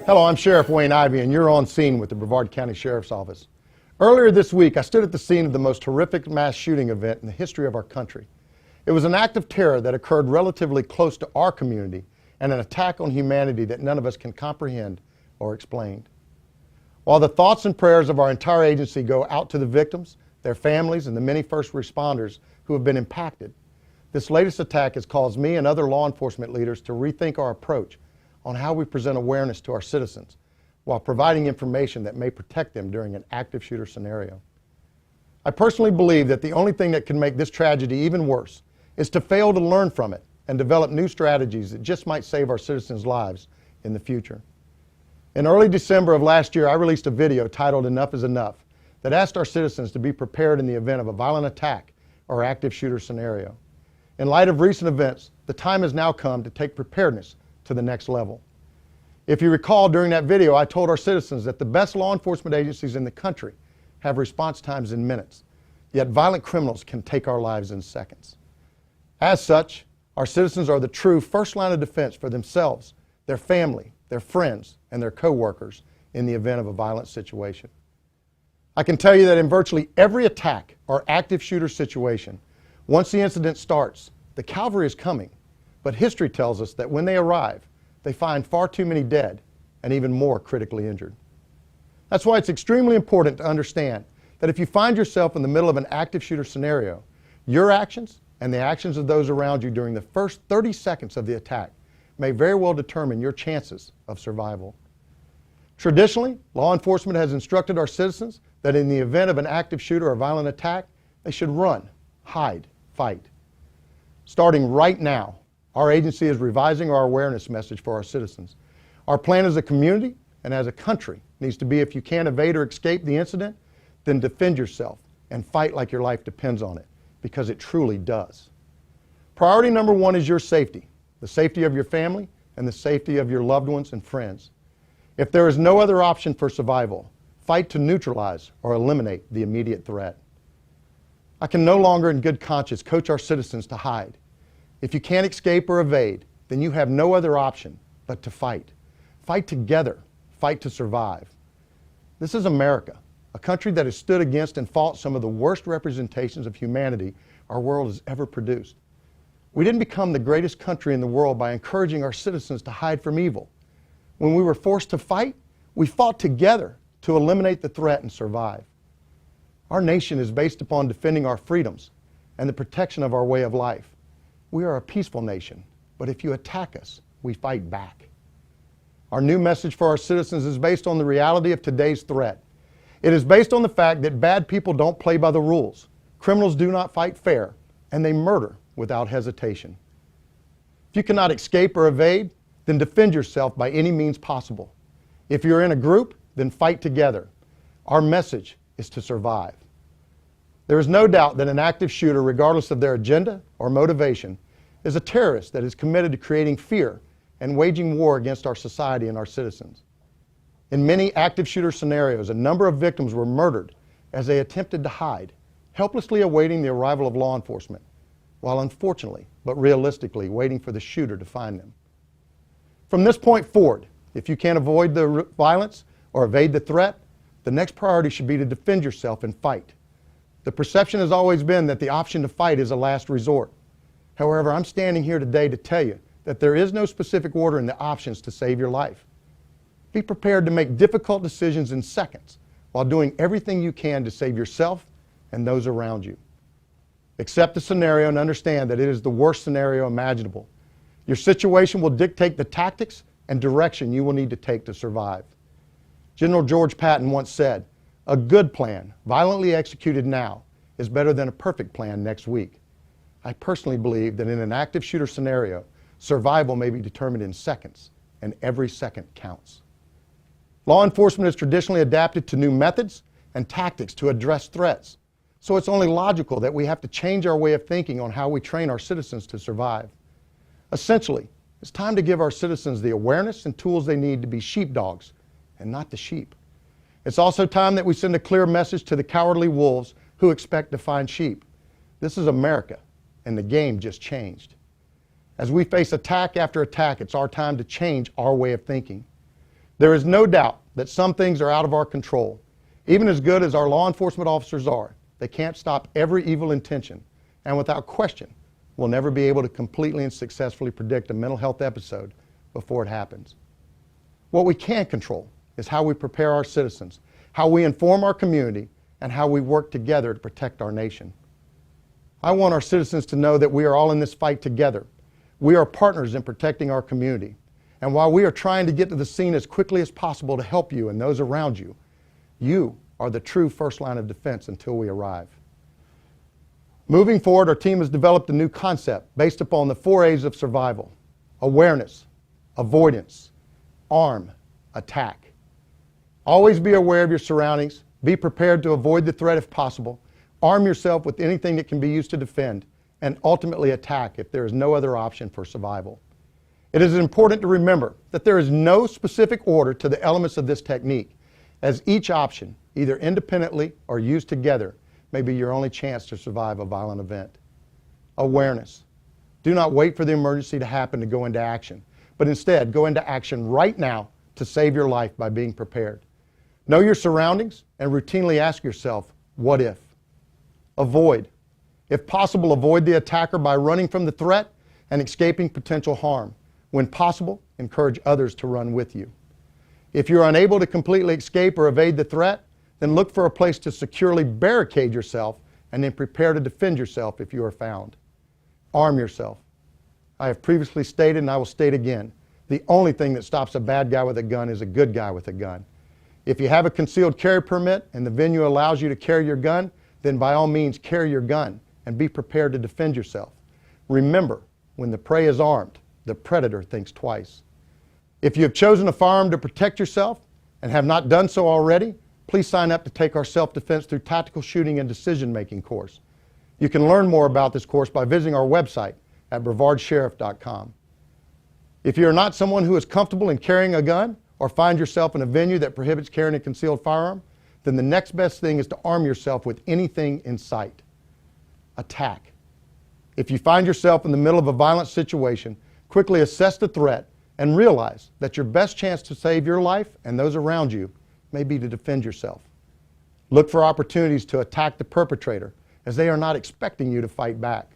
Hello, I'm Sheriff Wayne Ivey, and you're on scene with the Brevard County Sheriff's Office. Earlier this week, I stood at the scene of the most horrific mass shooting event in the history of our country. It was an act of terror that occurred relatively close to our community and an attack on humanity that none of us can comprehend or explain. While the thoughts and prayers of our entire agency go out to the victims, their families, and the many first responders who have been impacted, this latest attack has caused me and other law enforcement leaders to rethink our approach on how we present awareness to our citizens while providing information that may protect them during an active shooter scenario. I personally believe that the only thing that can make this tragedy even worse is to fail to learn from it and develop new strategies that just might save our citizens' lives in the future. In early December of last year, I released a video titled "Enough is Enough" that asked our citizens to be prepared in the event of a violent attack or active shooter scenario. In light of recent events, the time has now come to take preparedness to the next level. If you recall, during that video, I told our citizens that the best law enforcement agencies in the country have response times in minutes, yet violent criminals can take our lives in seconds. As such, our citizens are the true first line of defense for themselves, their family, their friends, and their co-workers in the event of a violent situation. I can tell you that in virtually every attack or active shooter situation, once the incident starts, the cavalry is coming, but history tells us that when they arrive, they find far too many dead and even more critically injured. That's why it's extremely important to understand that if you find yourself in the middle of an active shooter scenario, your actions and the actions of those around you during the first 30 seconds of the attack may very well determine your chances of survival. Traditionally, law enforcement has instructed our citizens that in the event of an active shooter or violent attack, they should run, hide, fight. Starting right now, our agency is revising our awareness message for our citizens. Our plan as a community and as a country needs to be, if you can't evade or escape the incident, then defend yourself and fight like your life depends on it, because it truly does. Priority number one is your safety, the safety of your family and the safety of your loved ones and friends. If there is no other option for survival, fight to neutralize or eliminate the immediate threat. I can no longer in good conscience coach our citizens to hide. If you can't escape or evade, then you have no other option but to fight. Fight together. Fight to survive. This is America, a country that has stood against and fought some of the worst representations of humanity our world has ever produced. We didn't become the greatest country in the world by encouraging our citizens to hide from evil. When we were forced to fight, we fought together to eliminate the threat and survive. Our nation is based upon defending our freedoms and the protection of our way of life. We are a peaceful nation, but if you attack us, we fight back. Our new message for our citizens is based on the reality of today's threat. It is based on the fact that bad people don't play by the rules, criminals do not fight fair, and they murder without hesitation. If you cannot escape or evade, then defend yourself by any means possible. If you're in a group, then fight together. Our message is to survive. There is no doubt that an active shooter, regardless of their agenda or motivation, is a terrorist that is committed to creating fear and waging war against our society and our citizens. In many active shooter scenarios, a number of victims were murdered as they attempted to hide, helplessly awaiting the arrival of law enforcement, while unfortunately, but realistically, waiting for the shooter to find them. From this point forward, if you can't avoid the violence or evade the threat, the next priority should be to defend yourself and fight. The perception has always been that the option to fight is a last resort. However, I'm standing here today to tell you that there is no specific order in the options to save your life. Be prepared to make difficult decisions in seconds while doing everything you can to save yourself and those around you. Accept the scenario and understand that it is the worst scenario imaginable. Your situation will dictate the tactics and direction you will need to take to survive. General George Patton once said, "A good plan, violently executed now, is better than a perfect plan next week." I personally believe that in an active shooter scenario, survival may be determined in seconds, and every second counts. Law enforcement has traditionally adapted to new methods and tactics to address threats, so it's only logical that we have to change our way of thinking on how we train our citizens to survive. Essentially, it's time to give our citizens the awareness and tools they need to be sheepdogs and not the sheep. It's also time that we send a clear message to the cowardly wolves who expect to find sheep. This is America, and the game just changed. As we face attack after attack, it's our time to change our way of thinking. There is no doubt that some things are out of our control. Even as good as our law enforcement officers are, they can't stop every evil intention, and without question, we'll never be able to completely and successfully predict a mental health episode before it happens. What we can control is how we prepare our citizens, how we inform our community, and how we work together to protect our nation. I want our citizens to know that we are all in this fight together. We are partners in protecting our community. And while we are trying to get to the scene as quickly as possible to help you and those around you, you are the true first line of defense until we arrive. Moving forward, our team has developed a new concept based upon the 4 A's of survival: awareness, avoidance, arm, attack. Always be aware of your surroundings, be prepared to avoid the threat if possible, arm yourself with anything that can be used to defend, and ultimately attack if there is no other option for survival. It is important to remember that there is no specific order to the elements of this technique, as each option, either independently or used together, may be your only chance to survive a violent event. Awareness. Do not wait for the emergency to happen to go into action, but instead go into action right now to save your life by being prepared. Know your surroundings and routinely ask yourself, what if? Avoid. If possible, avoid the attacker by running from the threat and escaping potential harm. When possible, encourage others to run with you. If you're unable to completely escape or evade the threat, then look for a place to securely barricade yourself and then prepare to defend yourself if you are found. Arm yourself. I have previously stated, and I will state again, the only thing that stops a bad guy with a gun is a good guy with a gun. If you have a concealed carry permit and the venue allows you to carry your gun, then by all means carry your gun and be prepared to defend yourself. Remember, when the prey is armed, the predator thinks twice. If you have chosen a firearm to protect yourself and have not done so already, please sign up to take our Self-Defense Through Tactical Shooting and Decision-Making course. You can learn more about this course by visiting our website at brevardsheriff.com. If you are not someone who is comfortable in carrying a gun or find yourself in a venue that prohibits carrying a concealed firearm, then the next best thing is to arm yourself with anything in sight. Attack. If you find yourself in the middle of a violent situation, quickly assess the threat and realize that your best chance to save your life and those around you may be to defend yourself. Look for opportunities to attack the perpetrator, as they are not expecting you to fight back.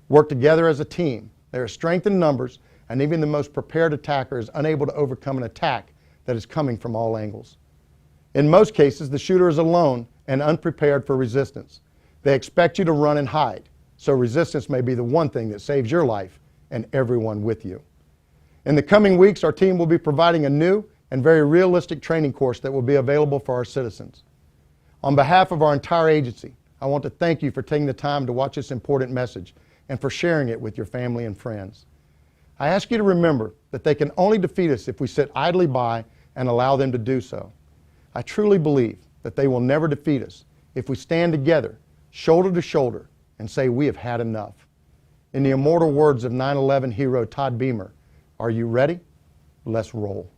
Work together as a team. There is strength in numbers, and even the most prepared attacker is unable to overcome an attack that is coming from all angles. In most cases, the shooter is alone and unprepared for resistance. They expect you to run and hide, so resistance may be the one thing that saves your life and everyone with you. In the coming weeks, our team will be providing a new and very realistic training course that will be available for our citizens. On behalf of our entire agency, I want to thank you for taking the time to watch this important message and for sharing it with your family and friends. I ask you to remember that they can only defeat us if we sit idly by and allow them to do so. I truly believe that they will never defeat us if we stand together, shoulder to shoulder, and say we have had enough. In the immortal words of 9/11 hero Todd Beamer, are you ready? Let's roll.